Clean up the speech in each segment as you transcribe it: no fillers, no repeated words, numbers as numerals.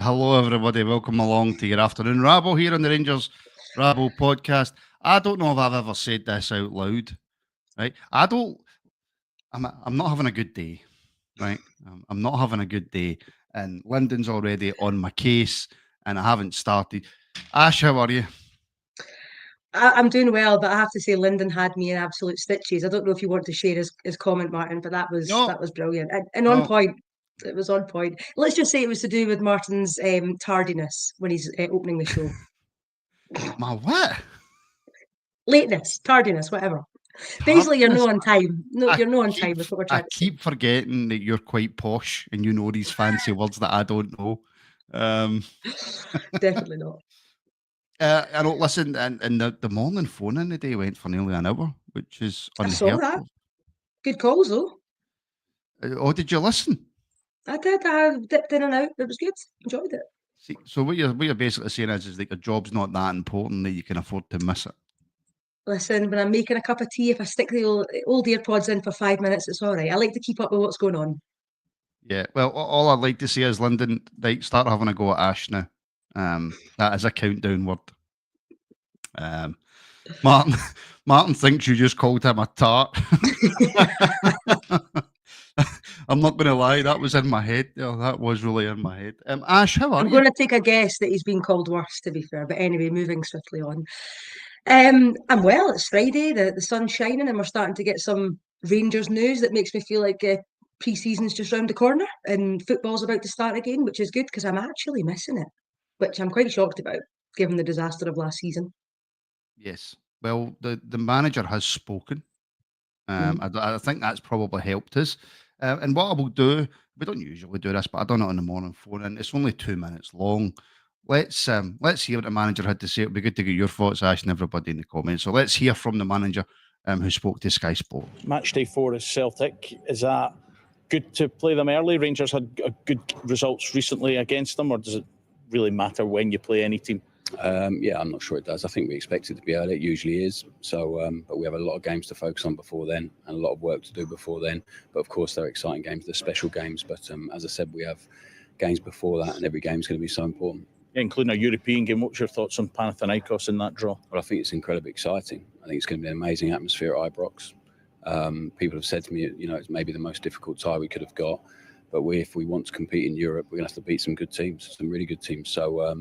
Hello, everybody. Welcome along to your Afternoon Rabble here on the Rangers Rabble Podcast. I don't know if I've ever said this out loud, right? I'm not having a good day, right? I'm not having a good day. And Lyndon's already on my case, and I haven't started. Ash, how are you? I'm doing well, but I have to say Lyndon had me in absolute stitches. I don't know if you want to share his comment, Martin, but that was brilliant and on point. It was on point. Let's just say it was to do with Martin's tardiness when he's opening the show. My what? Lateness, tardiness, whatever. Basically, you're no on time. You're no on time. Is what we're trying to say. I keep forgetting that you're quite posh and you know these fancy words that I don't know. Definitely not. I know. Listen, and the morning phone in the day went for nearly an hour, which is unheard I saw that. Good calls though. Oh, did you listen? I did. I dipped in and out. It was good. Enjoyed it. See, so what you're basically saying is that your job's not that important that you can afford to miss it. Listen, when I'm making a cup of tea, if I stick the old AirPods in for 5 minutes, it's all right. I like to keep up with what's going on. Yeah, well, all I'd like to say is, Lyndon, like, start having a go at Ash now. That is a countdown word. Martin thinks you just called him a tart. I'm not going to lie, that was in my head. Yeah, that was really in my head. Ash, how are you? I'm going to take a guess that he's been called worse, to be fair. But anyway, moving swiftly on. I'm well. It's Friday. The sun's shining, and we're starting to get some Rangers news that makes me feel like pre-season's just round the corner and football's about to start again, which is good because I'm actually missing it, which I'm quite shocked about, given the disaster of last season. Yes. Well, the manager has spoken. I think that's probably helped us. And what I will do, we don't usually do this, but I done it on the morning phone, and it's only 2 minutes long. Let's hear what the manager had to say. It'll be good to get your thoughts, Ash, and everybody in the comments. So let's hear from the manager who spoke to Sky Sports. Match day 4 is Celtic. Is that good to play them early? Rangers had good results recently against them, or does it really matter when you play any team? Yeah, I'm not sure it does. I think we expect it to be early. It usually is. So, but we have a lot of games to focus on before then and a lot of work to do before then. But of course, they're exciting games. They're special games. But as I said, we have games before that, and every game is going to be so important. Yeah, including a European game. What's your thoughts on Panathinaikos in that draw? Well, I think it's incredibly exciting. I think it's going to be an amazing atmosphere at Ibrox. People have said to me, it's maybe the most difficult tie we could have got. But if we want to compete in Europe, we're going to have to beat some good teams, some really good teams. So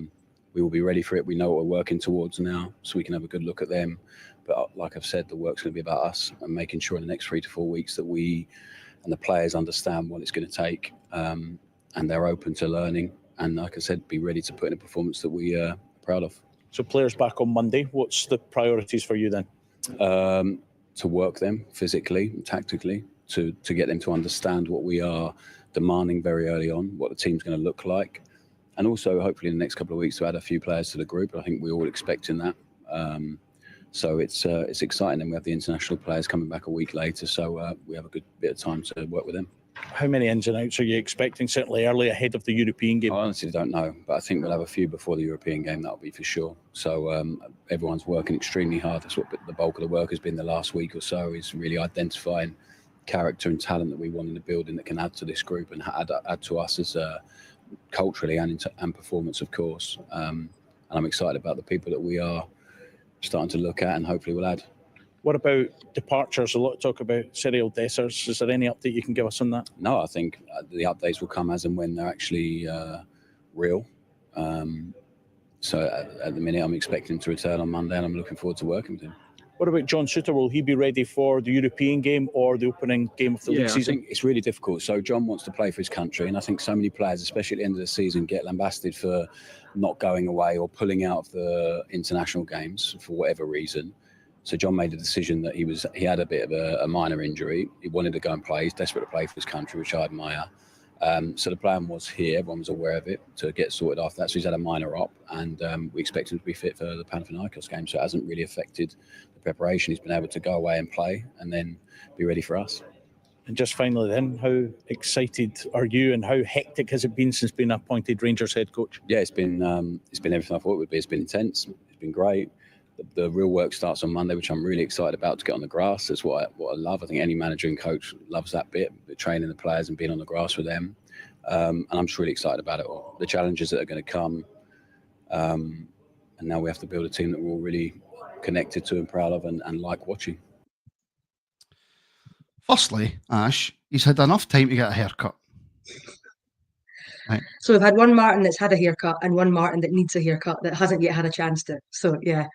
we will be ready for it. We know what we're working towards now, so we can have a good look at them. But like I've said, the work's going to be about us and making sure in the next 3 to 4 weeks that we and the players understand what it's going to take, and they're open to learning. And like I said, be ready to put in a performance that we are proud of. So players back on Monday. What's the priorities for you then? To work them physically and tactically, to get them to understand what we are demanding very early on, what the team's going to look like. And also, hopefully, in the next couple of weeks, to add a few players to the group. I think we're all expecting that. So it's exciting. And we have the international players coming back a week later. So we have a good bit of time to work with them. How many ins and outs are you expecting, certainly early ahead of the European game? I honestly don't know. But I think we'll have a few before the European game. That'll be for sure. So everyone's working extremely hard. That's what the bulk of the work has been the last week or so, is really identifying character and talent that we want in the building that can add to this group and add to us as culturally and performance, of course. And I'm excited about the people that we are starting to look at and hopefully we'll add. What about departures? A lot of talk about serial Dessers. Is there any update you can give us on that? No, I think the updates will come as and when they're actually real. So at the minute, I'm expecting to return on Monday and I'm looking forward to working with him. What about John Souttar? Will he be ready for the European game or the opening game of the league season? I think it's really difficult. So John wants to play for his country, and I think so many players, especially at the end of the season, get lambasted for not going away or pulling out of the international games for whatever reason. So John made a decision that he had a bit of a minor injury. He wanted to go and play. He's desperate to play for his country, which I admire. So the plan was here, everyone was aware of it, to get sorted after that. So he's had a minor op, and we expect him to be fit for the Panathinaikos game. So it hasn't really affected the preparation. He's been able to go away and play and then be ready for us. And just finally then, how excited are you and how hectic has it been since being appointed Rangers head coach? Yeah, it's been everything I thought it would be. It's been intense. It's been great. The real work starts on Monday, which I'm really excited about, to get on the grass. That's what I love. I think any manager and coach loves that bit, training the players and being on the grass with them. And I'm just really excited about it all. The challenges that are going to come. And now we have to build a team that we're all really connected to and proud of and like watching. Firstly, Ash, he's had enough time to get a haircut. Right. So we've had one Martin that's had a haircut and one Martin that needs a haircut that hasn't yet had a chance to. So yeah,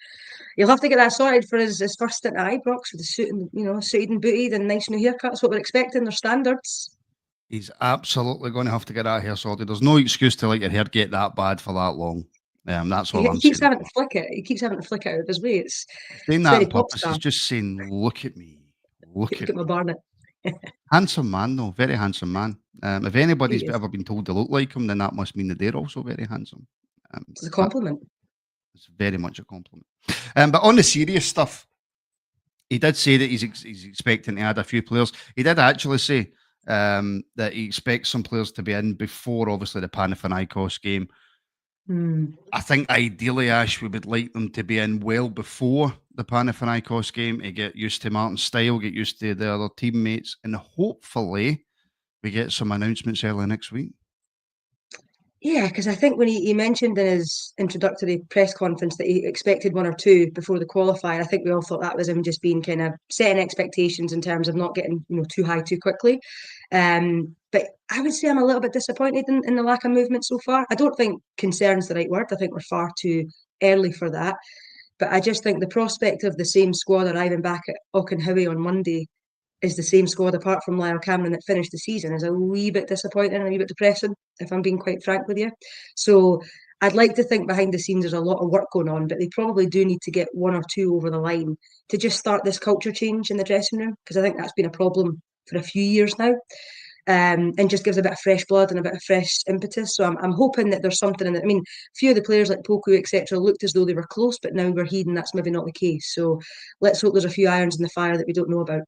you'll have to get that sorted for his first stint at Ibrox with the suit and suited and booted and nice new haircut. That's what we're expecting. Their standards. He's absolutely going to have to get that hair sorted. There's no excuse to let your hair get that bad for that long. That's all I'm He keeps saying. having to flick it. He keeps having to flick it out of his way. It's Saying very that pop purpose, star. he's just saying, look at me. Look at my me. Barnett. Handsome man, though. Very handsome man. If anybody's He is. ever been told they look like him, then that must mean that they're also very handsome. It's a compliment. It's very much a compliment. But on the serious stuff, he did say that he's expecting to add a few players. He did actually say that he expects some players to be in before, obviously, the Panathinaikos game. I think ideally, Ash, we would like them to be in well before the Panathinaikos game to get used to Martin's style, get used to the other teammates, and hopefully we get some announcements early next week. Yeah, because I think when he mentioned in his introductory press conference that he expected one or two before the qualifier, I think we all thought that was him just being kind of setting expectations in terms of not getting too high too quickly. But I would say I'm a little bit disappointed in the lack of movement so far. I don't think concern's the right word. I think we're far too early for that. But I just think the prospect of the same squad arriving back at Auchenhowie on Monday is the same squad apart from Lyle Cameron that finished the season is a wee bit disappointing and a wee bit depressing, if I'm being quite frank with you. So I'd like to think behind the scenes there's a lot of work going on, but they probably do need to get one or two over the line to just start this culture change in the dressing room, because I think that's been a problem for a few years now. And just gives a bit of fresh blood and a bit of fresh impetus. So I'm hoping that there's something in it. I mean, a few of the players like Poku, etc., looked as though they were close, but now we're hearing that's maybe not the case. So let's hope there's a few irons in the fire that we don't know about.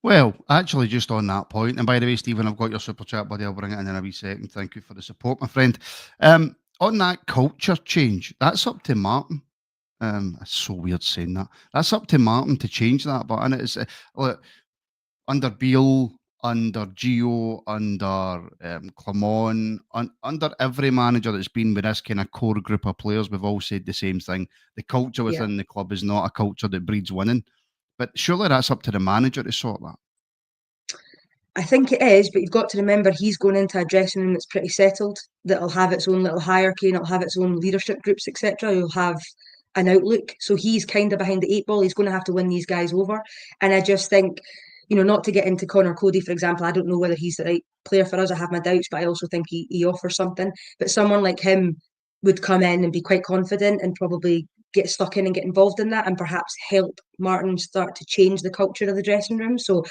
Well, actually, just on that point, and by the way, Stephen, I've got your super chat, buddy. I'll bring it in a wee second. Thank you for the support, my friend. On that culture change, that's up to Martin. It's so weird saying that. That's up to Martin to change that. But and it's under Beale, under Gio, under Clement, under every manager that's been with this kind of core group of players, we've all said the same thing. The culture within the club is not a culture that breeds winning. But surely that's up to the manager to sort that. I think it is, but you've got to remember he's going into a dressing room that's pretty settled, that'll have its own little hierarchy and it'll have its own leadership groups, etc. You'll have an outlook. So he's kind of behind the eight ball. He's going to have to win these guys over. And I just think, not to get into Connor Cody, for example, I don't know whether he's the right player for us. I have my doubts, but I also think he offers something. But someone like him would come in and be quite confident and probably get stuck in and get involved in that and perhaps help Martin start to change the culture of the dressing room. So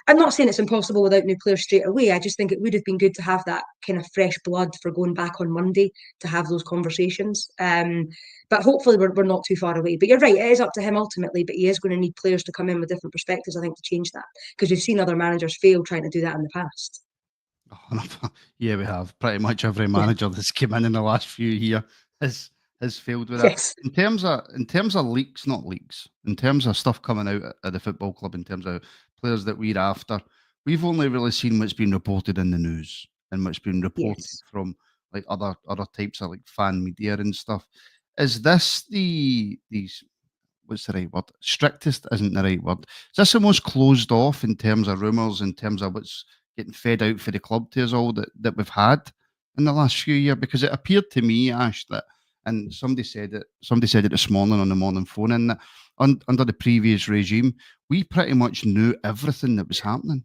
I'm not saying it's impossible without new players straight away. I just think it would have been good to have that kind of fresh blood for going back on Monday to have those conversations. But hopefully we're not too far away. But you're right, it is up to him ultimately, but he is going to need players to come in with different perspectives, I think, to change that. Because we've seen other managers fail trying to do that in the past. Yeah, we have. Pretty much every manager that's come in the last few years has failed with that. Yes. In terms of leaks, not leaks, in terms of stuff coming out at the football club, in terms of players that we're after, we've only really seen what's been reported in the news and what's been reported from like other types of like fan media and stuff. Is this these what's the right word? Strictest isn't the right word. Is this the most closed off in terms of rumours, in terms of what's getting fed out for the club to us all that we've had in the last few years? Because it appeared to me, Ash, that, and somebody said it this morning on the morning phone, and that under the previous regime, we pretty much knew everything that was happening.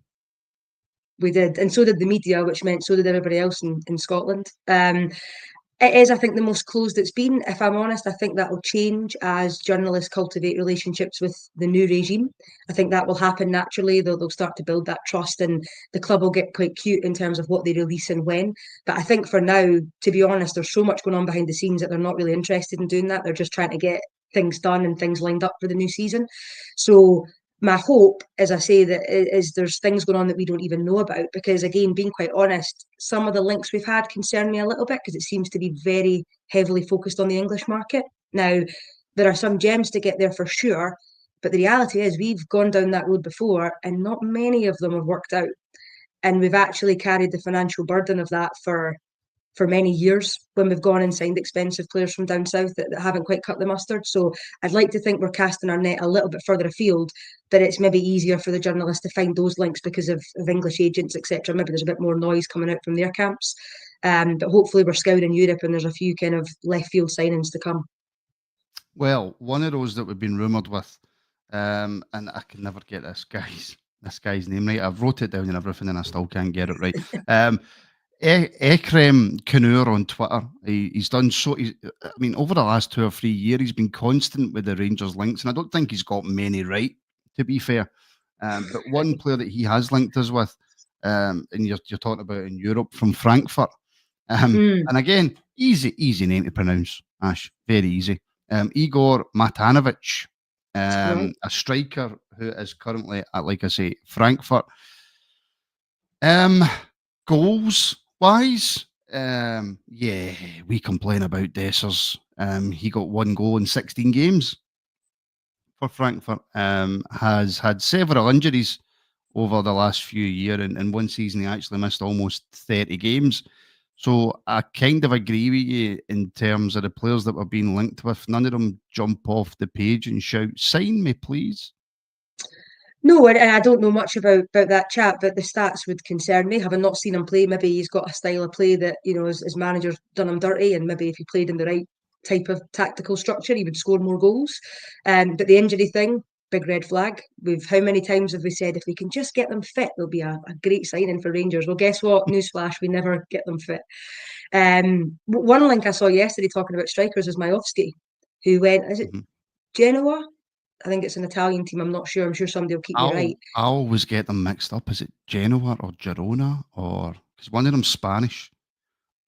We did, and so did the media, which meant so did everybody else in Scotland. It is, I think, the most closed it's been. If I'm honest, I think that will change as journalists cultivate relationships with the new regime. I think that will happen naturally. They'll start to build that trust, and the club will get quite cute in terms of what they release and when. But I think for now, to be honest, there's so much going on behind the scenes that they're not really interested in doing that. They're just trying to get things done and things lined up for the new season. So my hope, as I say, that is there's things going on that we don't even know about, because again, being quite honest, some of the links we've had concern me a little bit because it seems to be very heavily focused on the English market. Now, there are some gems to get there for sure, but the reality is we've gone down that road before and not many of them have worked out. and we've actually carried the financial burden of that for many years when we've gone and signed expensive players from down south that haven't quite cut the mustard. So I'd like to think we're casting our net a little bit further afield, that it's maybe easier for the journalists to find those links because of English agents, etc. Maybe there's a bit more noise coming out from their camps. But hopefully we're scouring Europe and there's a few kind of left field signings to come. Well, one of those that we've been rumoured with, and I can never get this guy's name right. I've wrote it down and everything and I still can't get it right. Ekrem Kanur on Twitter. He's done so. I mean, over the last 2 or 3 years, he's been constant with the Rangers links, and I don't think he's got many right, to be fair. But one player that he has linked us with, and you're talking about in Europe, from Frankfurt. And again, easy name to pronounce, Ash. Very easy. Igor Matanovic, a striker who is currently at, like I say, Frankfurt. Goals wise, we complain about Dessers. He got 1 goal in 16 games for Frankfurt. Has had several injuries over the last few years, and in one season he actually missed almost 30 games. So I kind of agree with you in terms of the players that we're being linked with. None of them jump off the page and shout, "Sign me, please." No, and I don't know much about that chap, but the stats would concern me. Having not seen him play, maybe he's got a style of play that, his manager's done him dirty, and maybe if he played in the right type of tactical structure, he would score more goals. But the injury thing, big red flag. How many times have we said if we can just get them fit, there'll be a great signing for Rangers? Well, guess what? Newsflash, we never get them fit. One link I saw yesterday talking about strikers is Majowski, who went, is it Genoa? I think it's an Italian team. I'm not sure. I'm sure somebody will keep me right. I always get them mixed up. Is it Genoa or Girona? Or because one of them's Spanish.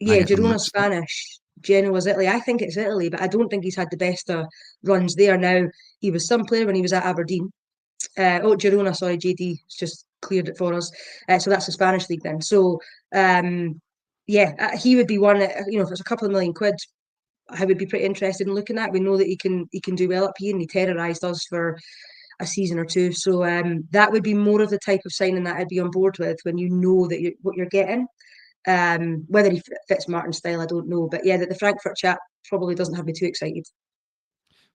Yeah, Girona's Spanish. Genoa's Italy. I think it's Italy, but I don't think he's had the best runs there. Now, he was some player when he was at Aberdeen. Girona, sorry, JD just cleared it for us. So that's the Spanish league then. So, he would be one, if it's a couple of million quid, I would be pretty interested in looking at. We know that he can do well up here, and he terrorised us for a season or two. So that would be more of the type of signing that I'd be on board with, when you know that what you're getting. Whether he fits Martin's style, I don't know. But yeah, the Frankfurt chap probably doesn't have me too excited.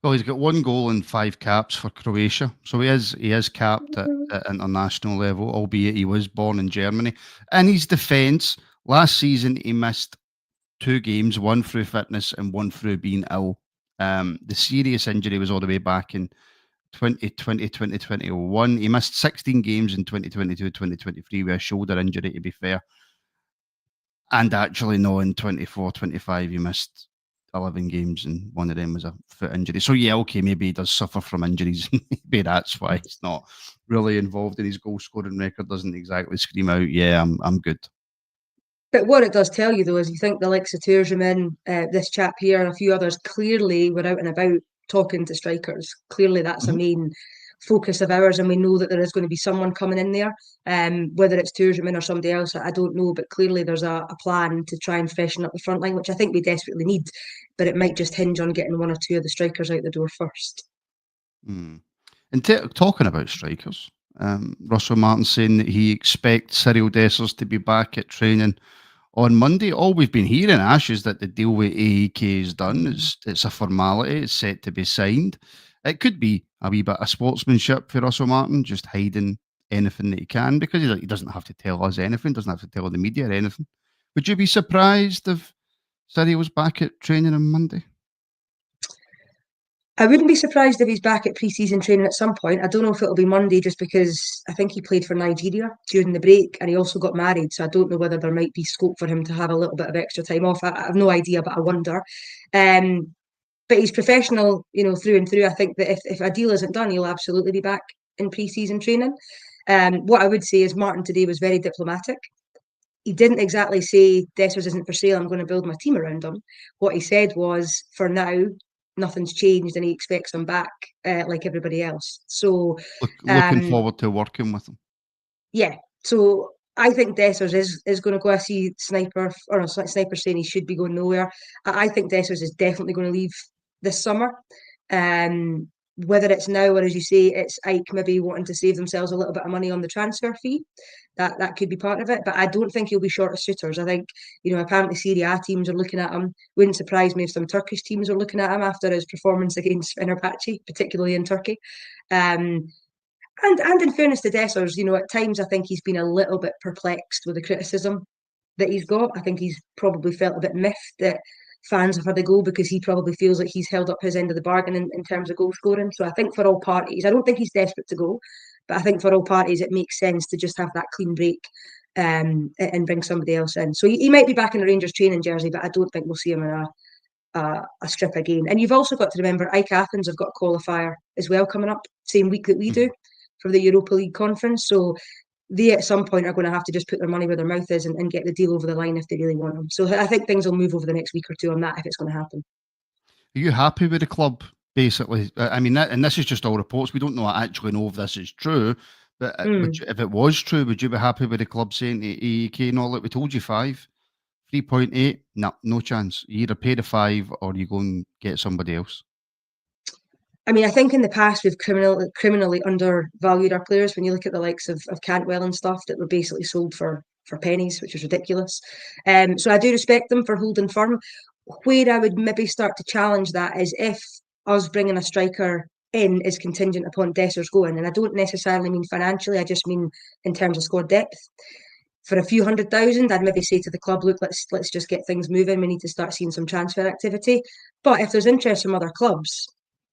Well, he's got 1 goal and 5 caps for Croatia, so he is capped at international level, albeit he was born in Germany. In his defence, last season he missed 2 games, 1 through fitness and 1 through being ill. The serious injury was all the way back in 2020, 2021. He missed 16 games in 2022, 2023 with a shoulder injury, to be fair. And actually, no, in 24, 25, he missed 11 games, and one of them was a foot injury. So, yeah, okay, maybe he does suffer from injuries. Maybe that's why he's not really involved in his goal-scoring record. Doesn't exactly scream out, yeah, I'm good. But what it does tell you, though, is you think the likes of Turgeman, this chap here, and a few others clearly were out and about talking to strikers. Clearly, that's a main focus of ours, and we know that there is going to be someone coming in there. Whether it's Turgeman or somebody else, I don't know, but clearly there's a plan to try and freshen up the front line, which I think we desperately need. But it might just hinge on getting 1 or 2 of the strikers out the door first. And talking about strikers, Russell Martin saying that he expects Cyril Dessers to be back at training on Monday. All we've been hearing, Ash, is that the deal with AEK is done. It's a formality. It's set to be signed. It could be a wee bit of sportsmanship for Russell Martin, just hiding anything that he can, because he doesn't have to tell us anything, doesn't have to tell the media anything. Would you be surprised if Cyril was back at training on Monday? I wouldn't be surprised if he's back at pre-season training at some point. I don't know if it'll be Monday, just because I think he played for Nigeria during the break, and he also got married. So I don't know whether there might be scope for him to have a little bit of extra time off. I have no idea, but I wonder. But he's professional, through and through. I think that if a deal isn't done, he'll absolutely be back in pre-season training. What I would say is Martin today was very diplomatic. He didn't exactly say Dessers isn't for sale, I'm going to build my team around him. What he said was, for now, nothing's changed, and he expects him back like everybody else. So looking forward to working with him. Yeah. So I think Dessers is going to go. I see Sniper saying he should be going nowhere. I think Dessers is definitely going to leave this summer. Whether it's now or, as you say, it's Ike maybe wanting to save themselves a little bit of money on the transfer fee, that could be part of it. But I don't think he'll be short of suitors. I think, apparently Serie A teams are looking at him. Wouldn't surprise me if some Turkish teams are looking at him after his performance against Fenerbahce, particularly in Turkey. And in fairness to Dessers, at times I think he's been a little bit perplexed with the criticism that he's got. I think he's probably felt a bit miffed that fans have had a go, because he probably feels like he's held up his end of the bargain in terms of goal scoring. So I think for all parties, I don't think he's desperate to go, but I think for all parties it makes sense to just have that clean break and bring somebody else in. So he might be back in the Rangers training jersey, but I don't think we'll see him in a strip again. And you've also got to remember, Ike Athens have got a qualifier as well coming up, same week that we do, for the Europa League conference. So they at some point are going to have to just put their money where their mouth is and get the deal over the line if they really want them. So I think things will move over the next week or two on that, if it's going to happen. Are you happy with the club, basically? I mean, and this is just all reports. We don't actually know if this is true, but if it was true, would you be happy with the club saying to EEK, no, look, we told you 3.8? No chance. You either pay the 5 or you go and get somebody else. I mean, I think in the past we've criminally undervalued our players. When you look at the likes of Cantwell and stuff that were basically sold for pennies, which is ridiculous. So I do respect them for holding firm. Where I would maybe start to challenge that is if us bringing a striker in is contingent upon Dessers going. And I don't necessarily mean financially, I just mean in terms of squad depth. For a few 100,000, I'd maybe say to the club, look, let's just get things moving. We need to start seeing some transfer activity. But if there's interest from other clubs,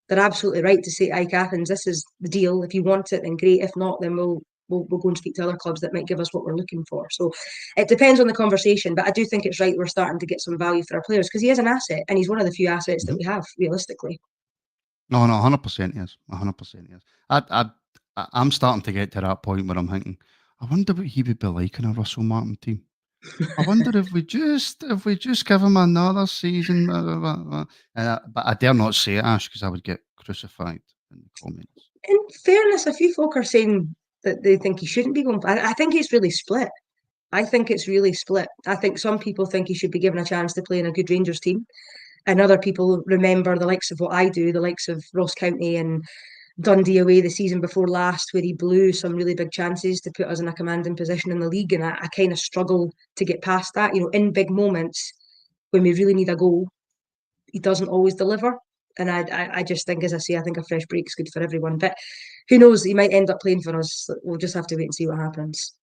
they're absolutely right to say, Ike Athens, this is the deal. If you want it, then great. If not, then we'll go and speak to other clubs that might give us what we're looking for. So it depends on the conversation, but I do think it's right we're starting to get some value for our players, because he is an asset, and he's one of the few assets that we have, realistically. No, 100% yes. 100% yes. I'm starting to get to that point where I'm thinking, I wonder what he would be like in a Russell Martin team. I wonder if we just give him another season. But I dare not say it, Ash, because I would get crucified in the comments. In fairness, a few folk are saying that they think he shouldn't be going. I think it's really split. I think some people think he should be given a chance to play in a good Rangers team, and other people remember the likes of what I do, the likes of Ross County and Dundee away the season before last, where he blew some really big chances to put us in a commanding position in the league. And I kind of struggle to get past that. In big moments when we really need a goal, he doesn't always deliver. And I just think, as I say, I think a fresh break is good for everyone. But who knows? He might end up playing for us. We'll just have to wait and see what happens.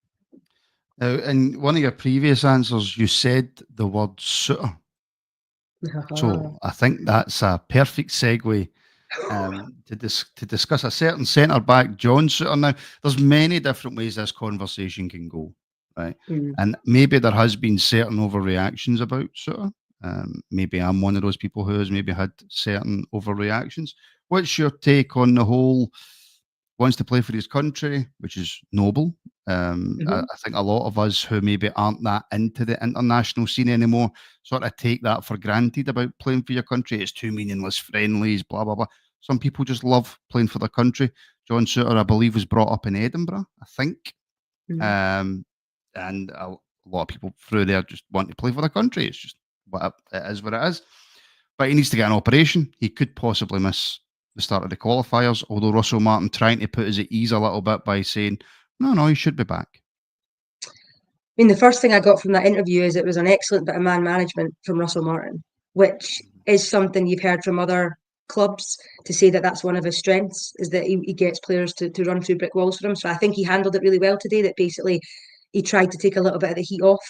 Now, in one of your previous answers, you said the word Souttar. So I think that's a perfect segue to discuss a certain centre-back, John Souttar. Now, there's many different ways this conversation can go, right? And maybe there has been certain overreactions about Souttar. Maybe I'm one of those people who has maybe had certain overreactions. What's your take on the whole wants to play for his country, which is noble? I think a lot of us who maybe aren't that into the international scene anymore sort of take that for granted about playing for your country. It's too meaningless friendlies, blah, blah, blah. Some people just love playing for their country. John Souttar, I believe, was brought up in Edinburgh, I think. And a lot of people through there just want to play for their country. It's just what it is. But he needs to get an operation. He could possibly miss the start of the qualifiers, although Russell Martin trying to put us at ease a little bit by saying, no, he should be back. I mean, the first thing I got from that interview is it was an excellent bit of man management from Russell Martin, which is something you've heard from other clubs to say that that's one of his strengths, is that he gets players to run through brick walls for him. So I think he handled it really well today, that basically he tried to take a little bit of the heat off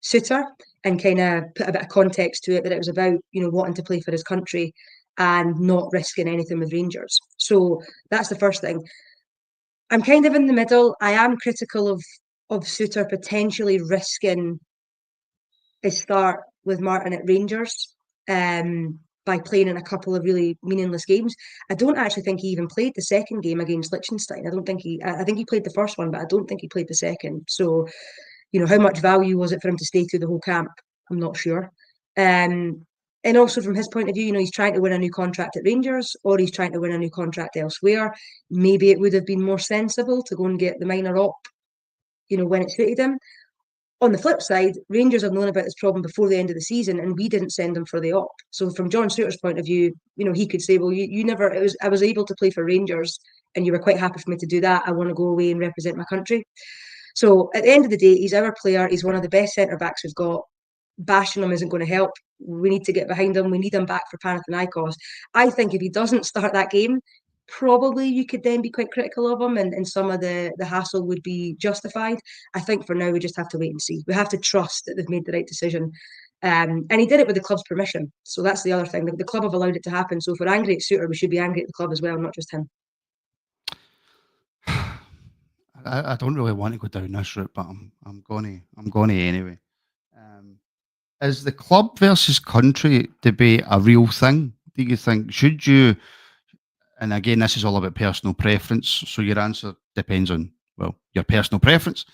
Souttar and kind of put a bit of context to it, that it was about, wanting to play for his country and not risking anything with Rangers. So that's the first thing. I'm kind of in the middle. I am critical of Souttar potentially risking his start with Martin at Rangers by playing in a couple of really meaningless games. I don't actually think he even played the second game against Liechtenstein. I think he played the first one, but I don't think he played the second. So, how much value was it for him to stay through the whole camp? I'm not sure. And also from his point of view, he's trying to win a new contract at Rangers, or he's trying to win a new contract elsewhere. Maybe it would have been more sensible to go and get the minor op, when it suited him. On the flip side, Rangers have known about this problem before the end of the season, and we didn't send them for the op. So from John Souttar's point of view, he could say, well, you never, I was able to play for Rangers and you were quite happy for me to do that. I want to go away and represent my country. So at the end of the day, he's our player. He's one of the best centre-backs we've got. Bashing him isn't going to help. We need to get behind him. We need him back for Panathinaikos. I think if he doesn't start that game, probably you could then be quite critical of him, and some of the hassle would be justified. I think for now we just have to wait and see. We have to trust that they've made the right decision. And he did it with the club's permission. So that's the other thing. The club have allowed it to happen. So if we're angry at Souttar, we should be angry at the club as well, not just him. I don't really want to go down this route, but I'm going to anyway. Is the club versus country debate a real thing? Do you think? Should you? And again, this is all about personal preference. So your answer depends on, well, your personal preference.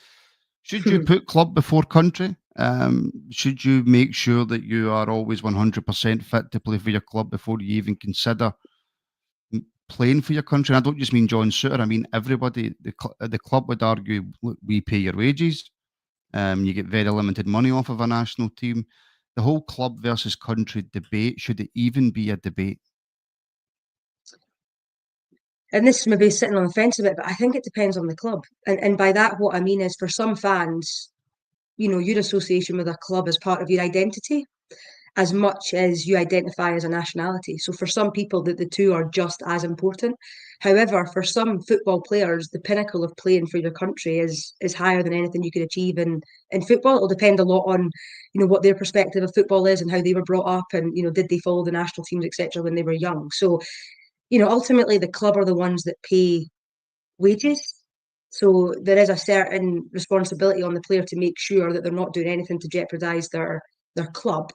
Should you put club before country? Should you make sure that you are always 100% fit to play for your club before you even consider playing for your country? And I don't just mean John Souttar. I mean everybody. The club would argue, look, we pay your wages. You get very limited money off of a national team. The whole club versus country debate, should it even be a debate? And this may be sitting on the fence a bit, but I think it depends on the club. And by that, what I mean is for some fans, your association with a club is part of your identity as much as you identify as a nationality. So for some people, the two are just as important. However, for some football players, the pinnacle of playing for your country is higher than anything you could achieve in football. It'll depend a lot on, what their perspective of football is and how they were brought up, and, did they follow the national teams, etc., when they were young. So, ultimately the club are the ones that pay wages. So there is a certain responsibility on the player to make sure that they're not doing anything to jeopardise their club.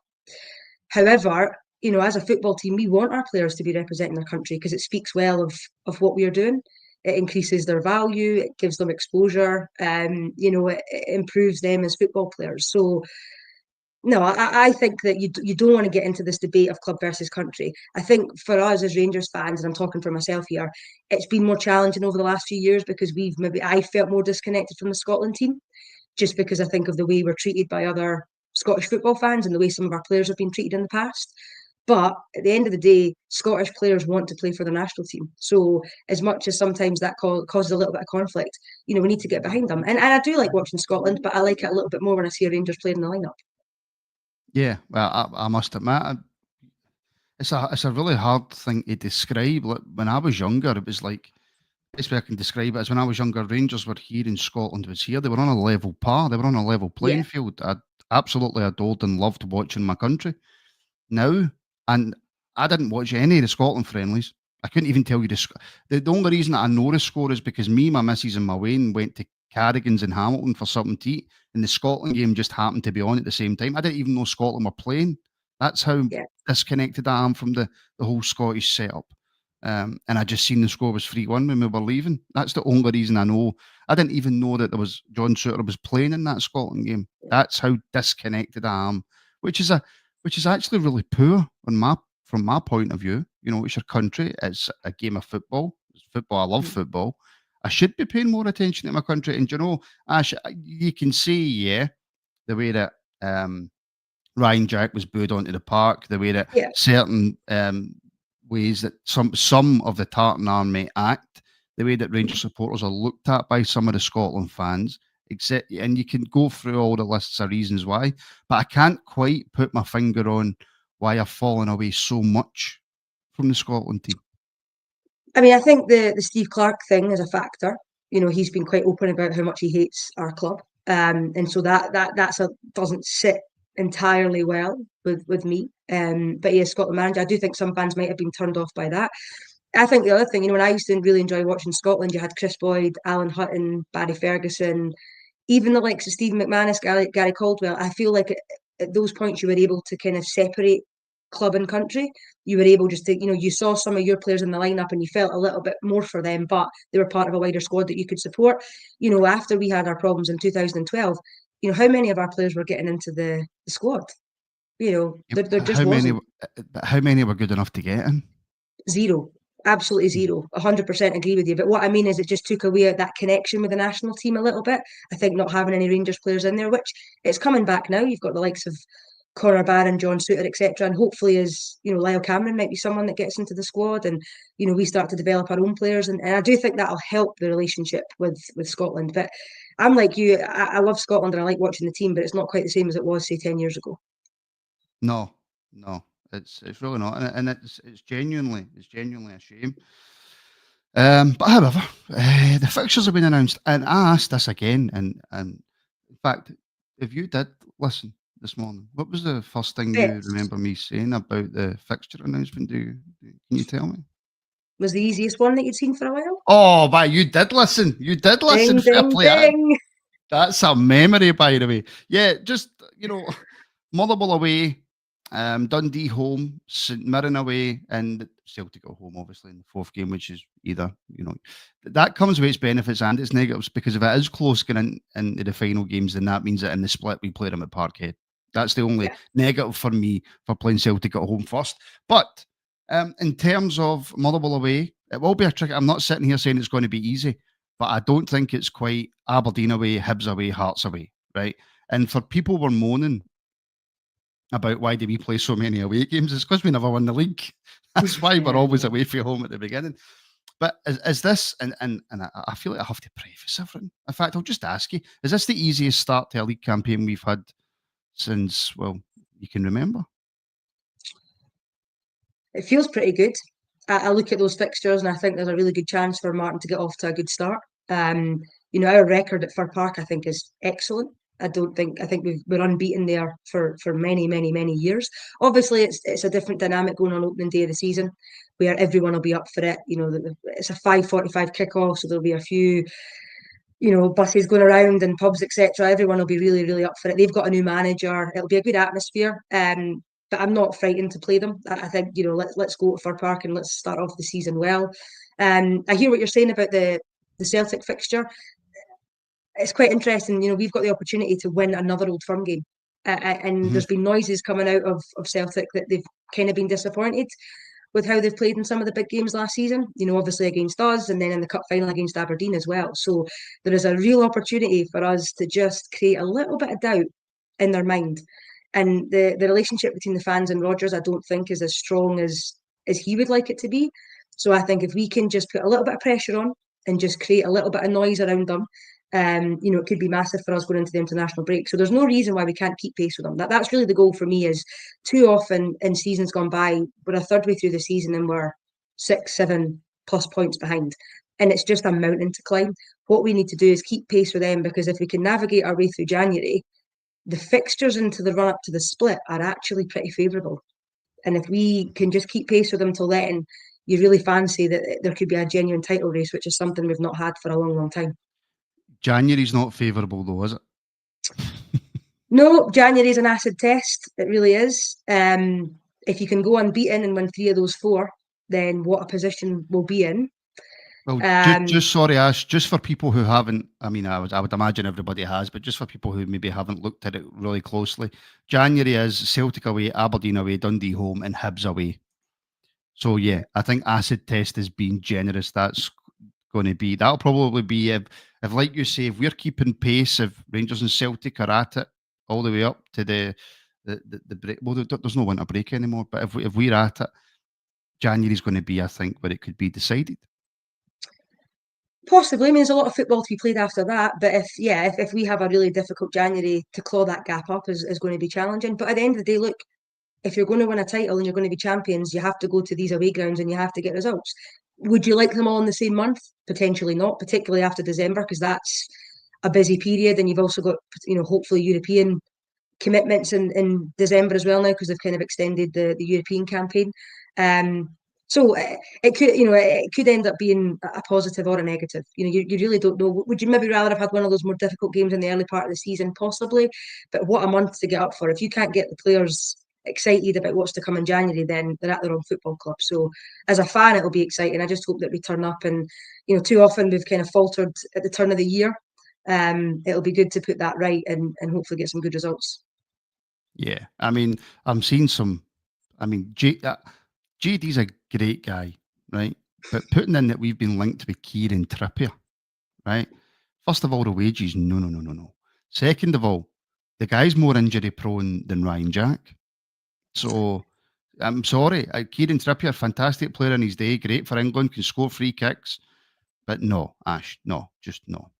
However, as a football team, we want our players to be representing their country because it speaks well of what we are doing. It increases their value, it gives them exposure, it improves them as football players. So, no, I think that you don't want to get into this debate of club versus country. I think for us as Rangers fans, and I'm talking for myself here, it's been more challenging over the last few years because I felt more disconnected from the Scotland team, just because I think of the way we're treated by other Scottish football fans and the way some of our players have been treated in the past. But at the end of the day, Scottish players want to play for the national team. So as much as sometimes that causes a little bit of conflict, we need to get behind them. And I do like watching Scotland, but I like it a little bit more when I see a Rangers player in the lineup. Yeah, well, I must admit, it's a really hard thing to describe. Like, when I was younger, it was like, best way I can describe it is when I was younger, Rangers were here and Scotland was here. They were on a level par. They were on a level playing field. I absolutely adored and loved watching my country. Now, and I didn't watch any of the Scotland friendlies. I couldn't even tell you the only reason that I know the score is because me, my missus and my Wayne went to Cardigan's in Hamilton for something to eat, and the Scotland game just happened to be on at the same time. I didn't even know Scotland were playing. That's how disconnected I am from the whole Scottish setup. And I just seen the score was 3-1 when we were leaving. That's the only reason I know. I didn't even know that there was John Souttar was playing in that Scotland game. That's how disconnected I am, which is actually really poor from my point of view. It's your country. It's a game of football. It's football. I love football. I should be paying more attention to my country. And Ash, you can see, the way that Ryan Jack was booed onto the park, the way that certain ways that some of the Tartan Army act, the way that Rangers supporters are looked at by some of the Scotland fans, and you can go through all the lists of reasons why, but I can't quite put my finger on why I've fallen away so much from the Scotland team. I mean, I think the Steve Clarke thing is a factor. He's been quite open about how much he hates our club, and so that doesn't sit entirely well with me. But Scotland manager, I do think some fans might have been turned off by that. I think the other thing, when I used to really enjoy watching Scotland, you had Chris Boyd, Alan Hutton, Barry Ferguson, even the likes of Stephen McManus, Gary Caldwell. I feel like at those points you were able to kind of separate club and country. You were able just to, you saw some of your players in the lineup and you felt a little bit more for them, but they were part of a wider squad that you could support. After we had our problems in 2012, how many of our players were getting into the squad? There just wasn't. How many were good enough to get in? Zero. Absolutely zero. 100% agree with you. But what I mean is it just took away that connection with the national team a little bit. I think not having any Rangers players in there, which it's coming back now. You've got the likes of Connor Barron, John Souttar, etc. And hopefully Lyle Cameron might be someone that gets into the squad and, we start to develop our own players. And I do think that'll help the relationship with Scotland. But I'm like you, I love Scotland and I like watching the team, but it's not quite the same as it was, say, 10 years ago. No. It's really not, and it's genuinely a shame. But however, the fixtures have been announced, and I asked this again, and in fact, if you did listen this morning, what was the first thing you Yes. remember me saying about the fixture announcement? Can you tell me? Was the easiest one that you'd seen for a while? Oh, but you did listen. Ding, Fair ding, play. ding. That's a memory, by the way. Yeah, just Motherwell away. Dundee home, St Mirren away, and Celtic at home, obviously, in the fourth game, which is either, that comes with its benefits and its negatives, because if it is close going into the final games, then that means that in the split, we play them at Parkhead. That's the only negative for me for playing Celtic at home first. But in terms of Motherwell away, it will be a trick. I'm not sitting here saying it's going to be easy, but I don't think it's quite Aberdeen away, Hibs away, Hearts away, right? And for people were moaning about why do we play so many away games, it's because we never won the league. That's why we're always away from home at the beginning. But is this, and I feel like I have to preface everything. In fact, I'll just ask you, is this the easiest start to a league campaign we've had since, well, you can remember? It feels pretty good. I look at those fixtures and I think there's a really good chance for Martin to get off to a good start. Our record at Fir Park, I think, is excellent. I think we're unbeaten there for many, many, many years. Obviously, it's a different dynamic going on opening day of the season, where everyone will be up for it. It's a 5:45 kickoff, so there'll be a few, buses going around and pubs, etc. Everyone will be really, really up for it. They've got a new manager. It'll be a good atmosphere. But I'm not frightened to play them. I think let's go to Fir Park and let's start off the season well. I hear what you're saying about the Celtic fixture. It's quite interesting. We've got the opportunity to win another Old Firm game. And there's been noises coming out of Celtic that they've kind of been disappointed with how they've played in some of the big games last season, obviously against us and then in the cup final against Aberdeen as well. So there is a real opportunity for us to just create a little bit of doubt in their mind. And the relationship between the fans and Rodgers, I don't think is as strong as he would like it to be. So I think if we can just put a little bit of pressure on and just create a little bit of noise around them, it could be massive for us going into the international break. So there's no reason why we can't keep pace with them. That's really the goal for me. Is too often in seasons gone by, we're a third way through the season and we're 6-7+ points behind, and it's just a mountain to climb. What we need to do is keep pace with them, because if we can navigate our way through January, the fixtures into the run up to the split are actually pretty favourable. And if we can just keep pace with them till then, you really fancy that there could be a genuine title race, which is something we've not had for a long, long time. January's not favourable though, is it? No, January's an acid test. It really is. If you can go unbeaten and win 3 of those 4, then what a position we'll be in. Well, sorry, Ash, just for people who haven't, I would imagine everybody has, but just for people who maybe haven't looked at it really closely, January is Celtic away, Aberdeen away, Dundee home, and Hibs away. So yeah, I think acid test is being generous. That'll probably be if like you say, if we're keeping pace, if Rangers and Celtic are at it all the way up to the break. Well, there's no winter break anymore, but if we're at it, January's going to be, I think, where it could be decided. Possibly. I mean, there's a lot of football to be played after that. But if we have a really difficult January, to claw that gap up is going to be challenging. But at the end of the day, look, if you're going to win a title and you're going to be champions, you have to go to these away grounds and you have to get results. Would you like them all in the same month? Potentially not, particularly after December, because that's a busy period. And you've also got, hopefully European commitments in December as well now, because they've kind of extended the European campaign. So it could end up being a positive or a negative. You really don't know. Would you maybe rather have had one of those more difficult games in the early part of the season? Possibly. But what a month to get up for. If you can't get the players excited about what's to come in January, then they're at their own football club. So as a fan, it'll be exciting. I just hope that we turn up, and too often we've kind of faltered at the turn of the year. It'll be good to put that right and hopefully get some good results. Yeah, I'm seeing some. JD's a great guy, right? But putting in that we've been linked with Kieran Trippier, right? First of all, the wages, no. Second of all, the guy's more injury prone than Ryan Jack. So I'm sorry. Kieran Trippier, fantastic player in his day, great for England, can score free kicks. But no, Ash, no, just no.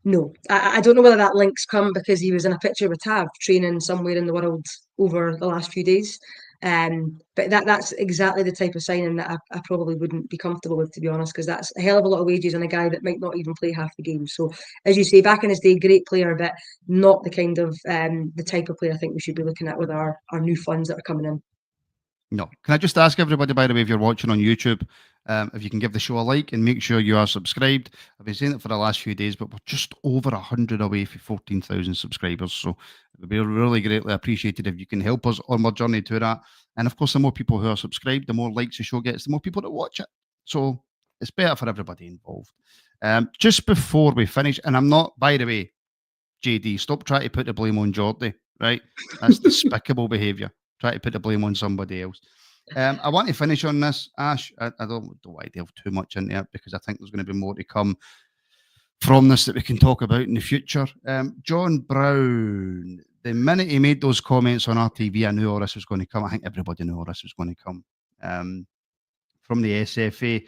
No, I don't know whether that link's come because he was in a picture with Tav training somewhere in the world over the last few days. But that's exactly the type of signing that I probably wouldn't be comfortable with, to be honest, because that's a hell of a lot of wages on a guy that might not even play half the game. So, as you say, back in his day, great player, but not the kind of the type of player I think we should be looking at with our new funds that are coming in. No. Can I just ask everybody, by the way, if you're watching on YouTube, if you can give the show a like and make sure you are subscribed. I've been saying it for the last few days, but we're just over 100 away from 14,000 subscribers. So it would be really greatly appreciated if you can help us on our journey to that. And of course, the more people who are subscribed, the more likes the show gets, the more people that watch it. So it's better for everybody involved. Just before we finish, and I'm not, by the way, JD, stop trying to put the blame on Geordie, right? That's despicable behaviour. Try to put the blame on somebody else. I want to finish on this, Ash. I don't want to delve too much into it because I think there's going to be more to come from this that we can talk about in the future. John Brown, the minute he made those comments on RTV, I knew all this was going to come. I think everybody knew all this was going to come from the SFA.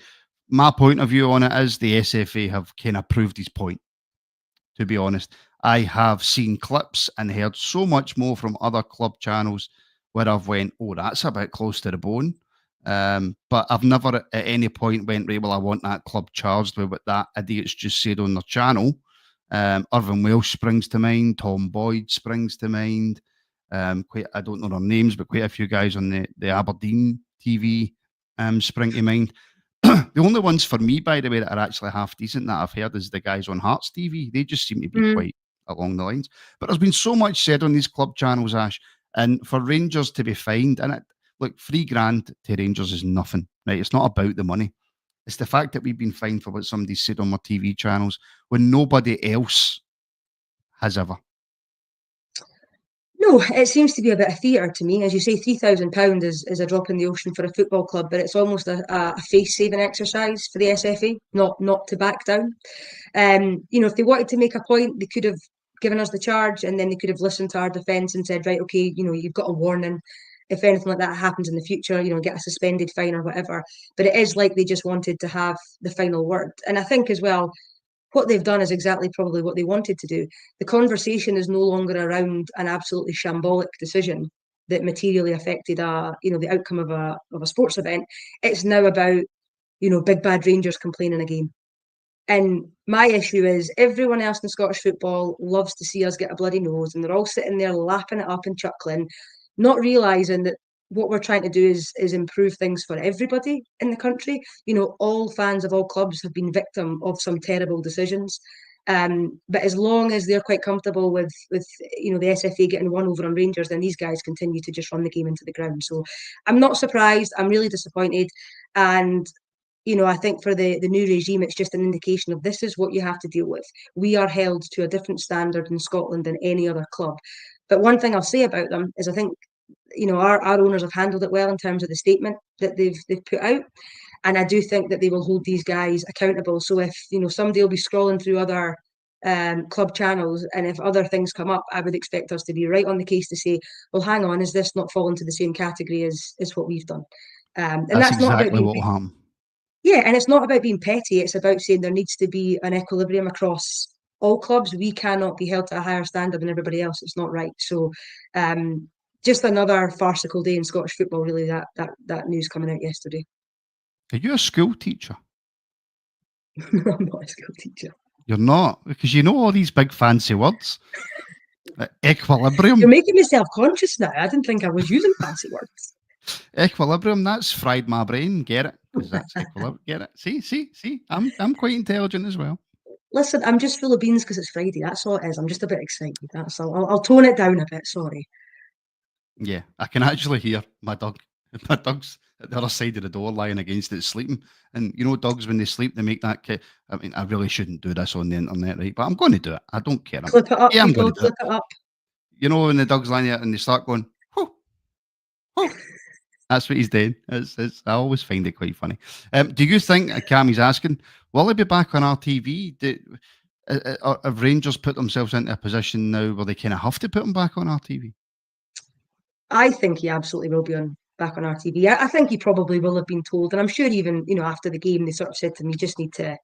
My point of view on it is the SFA have kind of proved his point, to be honest. I have seen clips and heard so much more from other club channels where I've went, oh, that's a bit close to the bone. But I've never at any point went, right, well, I want that club charged with what that idiot's just said on their channel. Irvin Welsh springs to mind. Tom Boyd springs to mind. I don't know their names, but quite a few guys on the Aberdeen TV spring to mind. The only ones for me, by the way, that are actually half decent that I've heard is the guys on Hearts TV. They just seem to be quite along the lines. But there's been so much said on these club channels, Ash, and for Rangers to be fined, and look, $3,000 to Rangers is nothing, right? It's not about the money. It's the fact that we've been fined for what somebody said on our TV channels when nobody else has ever. No, it seems to be a bit of theatre to me. As you say, £3,000 is a drop in the ocean for a football club, but it's almost a face-saving exercise for the SFA, not to back down. If they wanted to make a point, they could have given us the charge and then they could have listened to our defence and said, right, okay, you've got a warning. If anything like that happens in the future, get a suspended fine or whatever. But it is like they just wanted to have the final word. And I think as well, what they've done is exactly probably what they wanted to do. The conversation is no longer around an absolutely shambolic decision that materially affected the outcome of a sports event. It's now about, big bad Rangers complaining a game. And my issue is everyone else in Scottish football loves to see us get a bloody nose, and they're all sitting there lapping it up and chuckling, not realising that what we're trying to do is improve things for everybody in the country. All fans of all clubs have been victim of some terrible decisions. But as long as they're quite comfortable with the SFA getting one over on Rangers, then these guys continue to just run the game into the ground. So I'm not surprised. I'm really disappointed. And I think for the new regime, it's just an indication of this is what you have to deal with. We are held to a different standard in Scotland than any other club. But one thing I'll say about them is I think, our owners have handled it well in terms of the statement that they've put out. And I do think that they will hold these guys accountable. So if, somebody will be scrolling through other club channels, and if other things come up, I would expect us to be right on the case to say, well, hang on, is this not fall into the same category as what we've done? And that's exactly not about what will happen. Yeah, and it's not about being petty. It's about saying there needs to be an equilibrium across all clubs. We cannot be held to a higher standard than everybody else. It's not right. So just another farcical day in Scottish football, really, that news coming out yesterday. Are you a school teacher? No, I'm not a school teacher. You're not? Because you know all these big fancy words. Equilibrium. You're making me self-conscious now. I didn't think I was using fancy words. Equilibrium, that's fried my brain. Get it? Because that's equilibrium. Get it? See. I'm quite intelligent as well. Listen, I'm just full of beans because it's Friday. That's all it is. I'm just a bit excited. That's all. I'll tone it down a bit. Sorry. Yeah, I can actually hear my dog. My dog's at the other side of the door lying against it sleeping. And dogs, when they sleep, they make that I mean, I really shouldn't do this on the internet, right? But I'm going to do it. I don't care. Clip it up. Yeah, I'm going to clip it up. When the dog's lying there and they start going, whoo, whoo. That's what he's doing. I always find it quite funny. Do you think, Cammie's asking, will he be back on RTV? Have Rangers put themselves into a position now where they kind of have to put him back on RTV? I think he absolutely will be back on RTV. I think he probably will have been told, and I'm sure even after the game they sort of said to me, just need to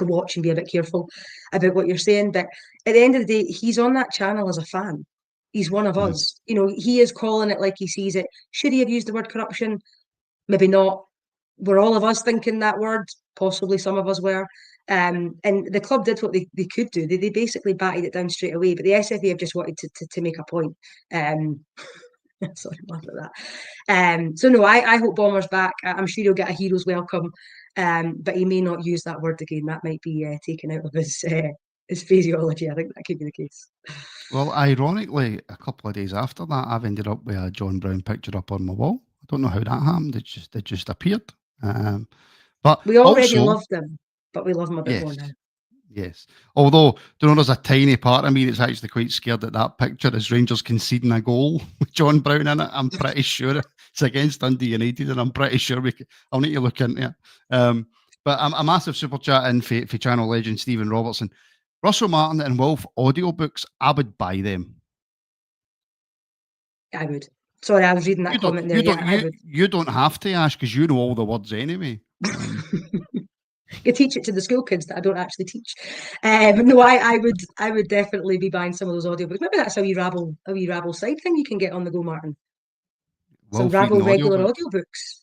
watch and be a bit careful about what you're saying. But at the end of the day, he's on that channel as a fan. He's one of us. He is calling it like he sees it. Should he have used the word corruption? Maybe not. Were all of us thinking that word? Possibly some of us were. And the club did what they could do. They basically batted it down straight away. But the SFA have just wanted to make a point. Sorry, laugh at that. So no, I hope Bomber's back. I'm sure he'll get a hero's welcome. But he may not use that word again. That might be taken out of his phraseology. I think that could be the case. Well, ironically, a couple of days after that, I've ended up with a John Brown picture up on my wall. I don't know how that happened. It just appeared. But we already also, loved him, but we love him a bit more now. Yes. Although, there's a tiny part of me that's actually quite scared that picture is Rangers conceding a goal with John Brown in it. I'm pretty sure it's against Dundee United, and I'm pretty sure I'll need to look into it. But a massive super chat in for channel legend Stephen Robertson. Russell Martin and Wolf audiobooks, I would buy them. I would. Sorry, I was reading that comment there. You don't have to, Ash, because you know all the words anyway. You teach it to the school kids that I don't actually teach. No, I would definitely be buying some of those audiobooks. Maybe that's a wee Rabble side thing you can get on the go, Martin. Some Rabble regular audiobooks.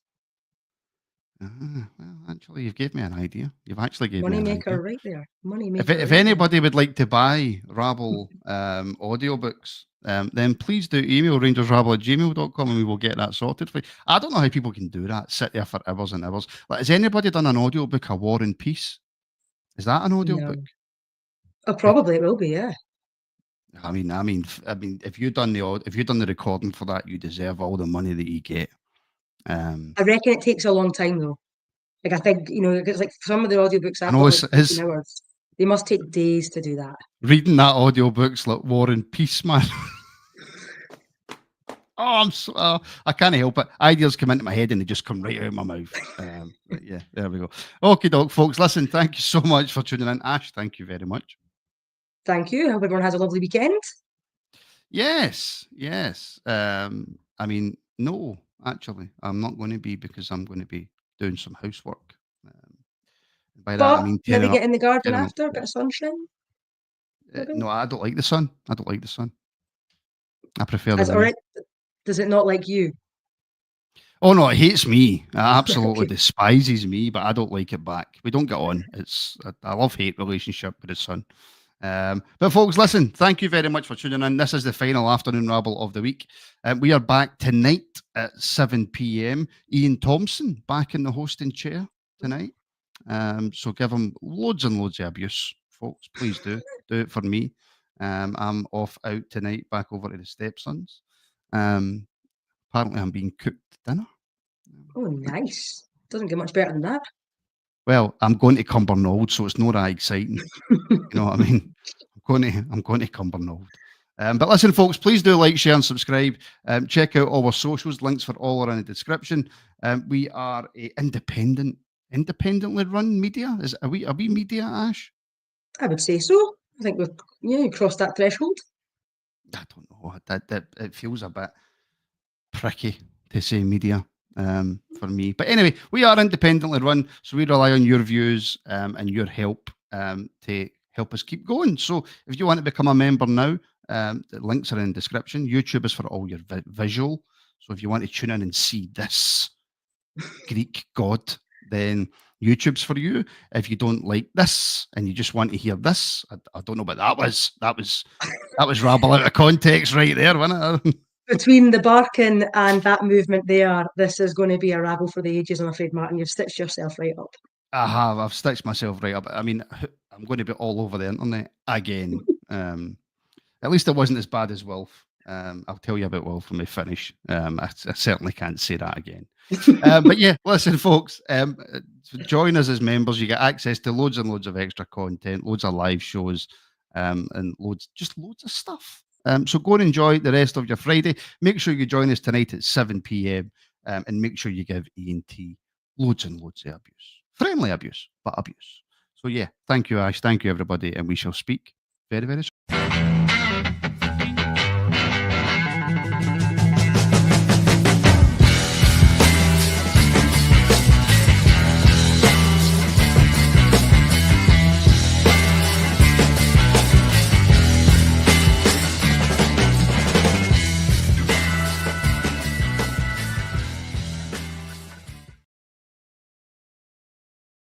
Well, actually, you've gave me an idea. You've actually given me an idea. Moneymaker right there. Moneymaker. If anybody would like to buy Rabble audiobooks, then please do email rangersrabble@gmail.com and we will get that sorted for you. I don't know how people can do that, sit there for hours and hours. Like, has anybody done an audiobook, A War and Peace? Is that an audiobook? No. Oh, probably it will be, yeah. I mean, if you've done the recording for that, you deserve all the money that you get. I reckon it takes a long time though. Like I think it's like some of the audiobooks I've got like 15 hours. They must take days to do that. Reading that audiobook's like War and Peace, man. I can't help it. Ideas come into my head and they just come right out of my mouth. But yeah, there we go. Okay, dog, folks. Listen, thank you so much for tuning in. Ash, thank you very much. Thank you. I hope everyone has a lovely weekend. Yes. No, actually, I'm not going to be because I'm going to be doing some housework. By that, I mean maybe get in the garden after a bit of sunshine. No, I don't like the sun. I prefer the rain. Does it not like you? Oh no, it hates me. It absolutely despises me, but I don't like it back. We don't get on. It's a love-hate relationship with the sun. But folks, listen, thank you very much for tuning in. This is the final Afternoon Rabble of the week. We are back tonight at 7 p.m. Ian Thompson back in the hosting chair tonight. So give him loads and loads of abuse, folks. Please do it for me. I'm off out tonight, back over to the stepsons. Apparently I'm being cooked dinner. Oh, nice. Doesn't get much better than that. Well, I'm going to Cumbernauld, so it's not that exciting. You know what I mean? I'm going to Cumbernauld. But listen, folks, please do like, share, and subscribe. Check out all our socials. Links for all are in the description. We are a independently run media. Are we media, Ash? I would say so. I think we've crossed that threshold. I don't know. That it feels a bit pricky to say media for me. But anyway, we are independently run, so we rely on your views and your help to help us keep going. So if you want to become a member now, the links are in the description. YouTube is for all your visual. So if you want to tune in and see this Greek god, then YouTube's for you. If you don't like this and you just want to hear this, I don't know what that was. That was Rabble out of context right there, wasn't it? Between the barking and that movement there, this is going to be a rabble for the ages, I'm afraid, Martin. You've stitched yourself right up. I have. I've stitched myself right up. I mean, I'm going to be all over the internet again. At least it wasn't as bad as Wolf. I'll tell you about Wolf when we finish. I certainly can't say that again. But yeah, listen, folks, join us as members. You get access to loads and loads of extra content, loads of live shows, and loads of stuff. So go and enjoy the rest of your Friday. Make sure you join us tonight at 7 p.m. and make sure you give E&T loads and loads of abuse. Friendly abuse, but abuse. So yeah, thank you, Ash. Thank you, everybody. And we shall speak very, very soon.